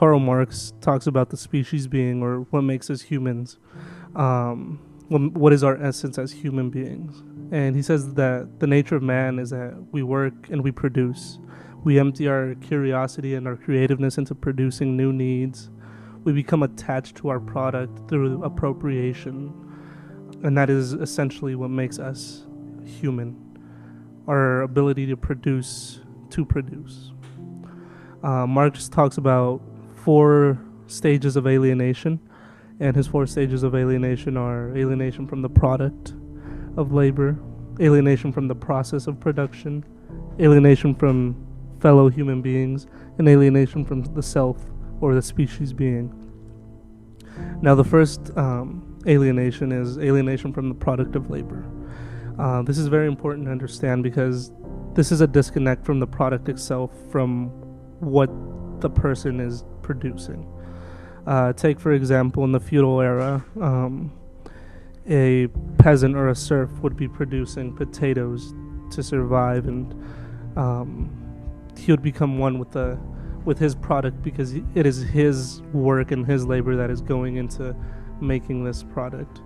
Karl Marx talks about the species being, or what makes us humans. What is our essence as human beings? And he says that the nature of man is that we work and we produce. We empty our curiosity and our creativeness into producing new needs. We become attached to our product through appropriation. And that is essentially what makes us human. Our ability to produce. Marx talks about 4 stages of alienation. And his 4 stages of alienation are alienation from the product of labor, alienation from the process of production, alienation from fellow human beings, and alienation from the self or the species being. Now, the first alienation is alienation from the product of labor. This is very important to understand because this is a disconnect from the product itself, from what the person is producing. Take, for example, in the feudal era, a peasant or a serf would be producing potatoes to survive, and he would become one with his product because it is his work and his labor that is going into making this product.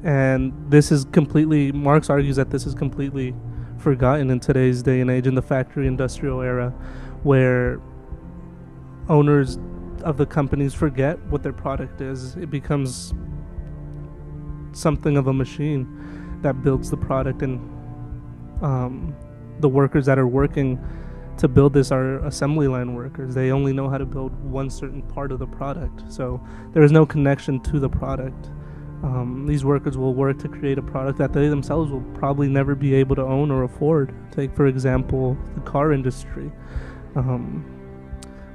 And this is completely, Marx argues that this is completely forgotten in today's day and age, in the factory industrial era, where owners of the companies forget what their product is. It becomes something of a machine that builds the product, and the workers that are working to build this are assembly line workers. They only know how to build one certain part of the product, so there is no connection to the product. These workers will work to create a product that they themselves will probably never be able to own or afford. Take, for example, the car industry.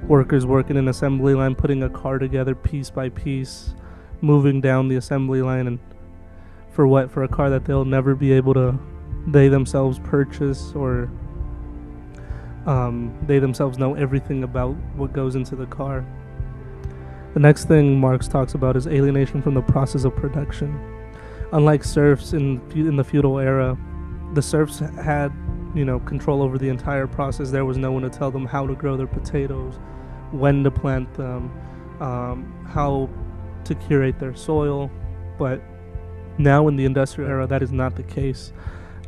Workers work in an assembly line, putting a car together piece by piece, moving down the assembly line, and for what? For a car that they'll never be able to, they themselves purchase, or they themselves know everything about what goes into the car. The next thing Marx talks about is alienation from the process of production. Unlike serfs in the feudal era, the serfs had, control over the entire process. There was no one to tell them how to grow their potatoes, when to plant them, how to curate their soil. But now in the industrial era, that is not the case.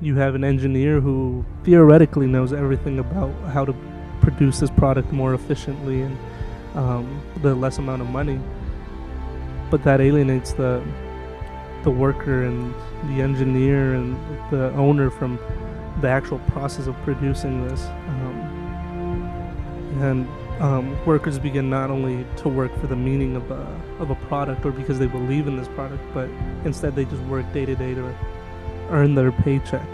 You have an engineer who theoretically knows everything about how to produce this product more efficiently and the less amount of money, but that alienates the worker and the engineer and the owner from the actual process of producing this. Workers begin not only to work for the meaning of a product or because they believe in this product, but instead they just work day to day to earn their paycheck.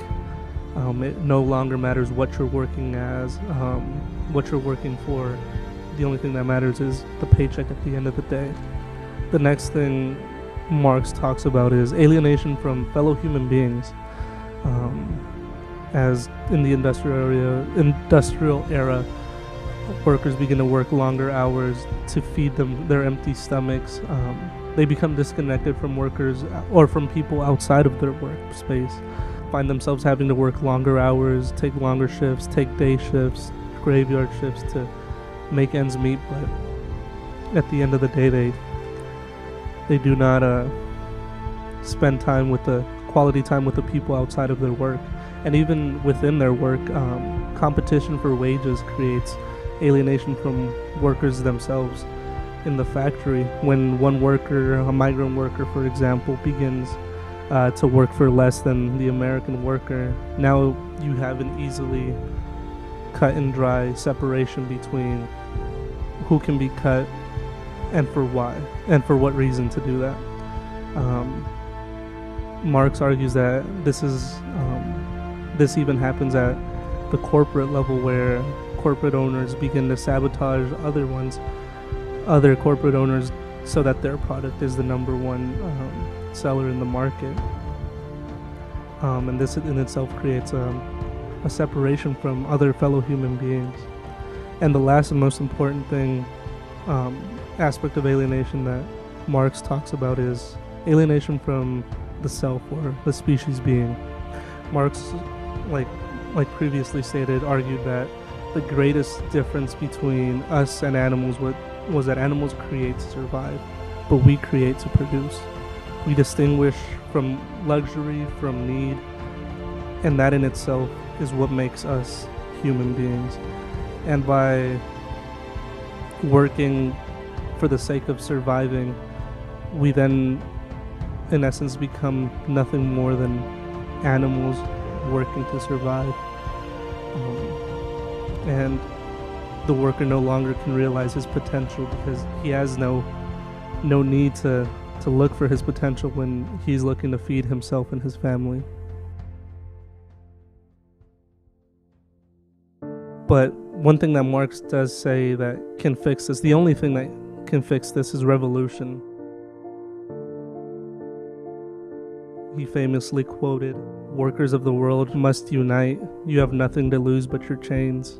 It no longer matters what you're working as, what you're working for. The only thing that matters is the paycheck at the end of the day. The next thing Marx talks about is alienation from fellow human beings. As in the industrial era, workers begin to work longer hours to feed them their empty stomachs. They become disconnected from workers or from people outside of their workspace, find themselves having to work longer hours, take longer shifts, take day shifts, graveyard shifts to make ends meet. But at the end of the day, they do not spend time with the quality time with the people outside of their work. And even within their work, competition for wages creates alienation from workers themselves in the factory. When one worker, a migrant worker for example, begins to work for less than the American worker, now you have an easily cut and dry separation between who can be cut and for why, and for what reason to do that. Marx argues that this even happens at the corporate level, where corporate owners begin to sabotage other corporate owners so that their product is the number one seller in the market. And this in itself creates a separation from other fellow human beings. And the last and most important thing, aspect of alienation that Marx talks about is alienation from the self or the species being. Marx, like previously stated, argued that the greatest difference between us and animals was that animals create to survive, but we create to produce. We distinguish from luxury, from need, and that in itself is what makes us human beings. And by working for the sake of surviving, we then, in essence, become nothing more than animals working to survive. And the worker no longer can realize his potential because he has no need to look for his potential when he's looking to feed himself and his family. But one thing that Marx does say that can fix this, the only thing that can fix this, is revolution. He famously quoted, "Workers of the world must unite. You have nothing to lose but your chains."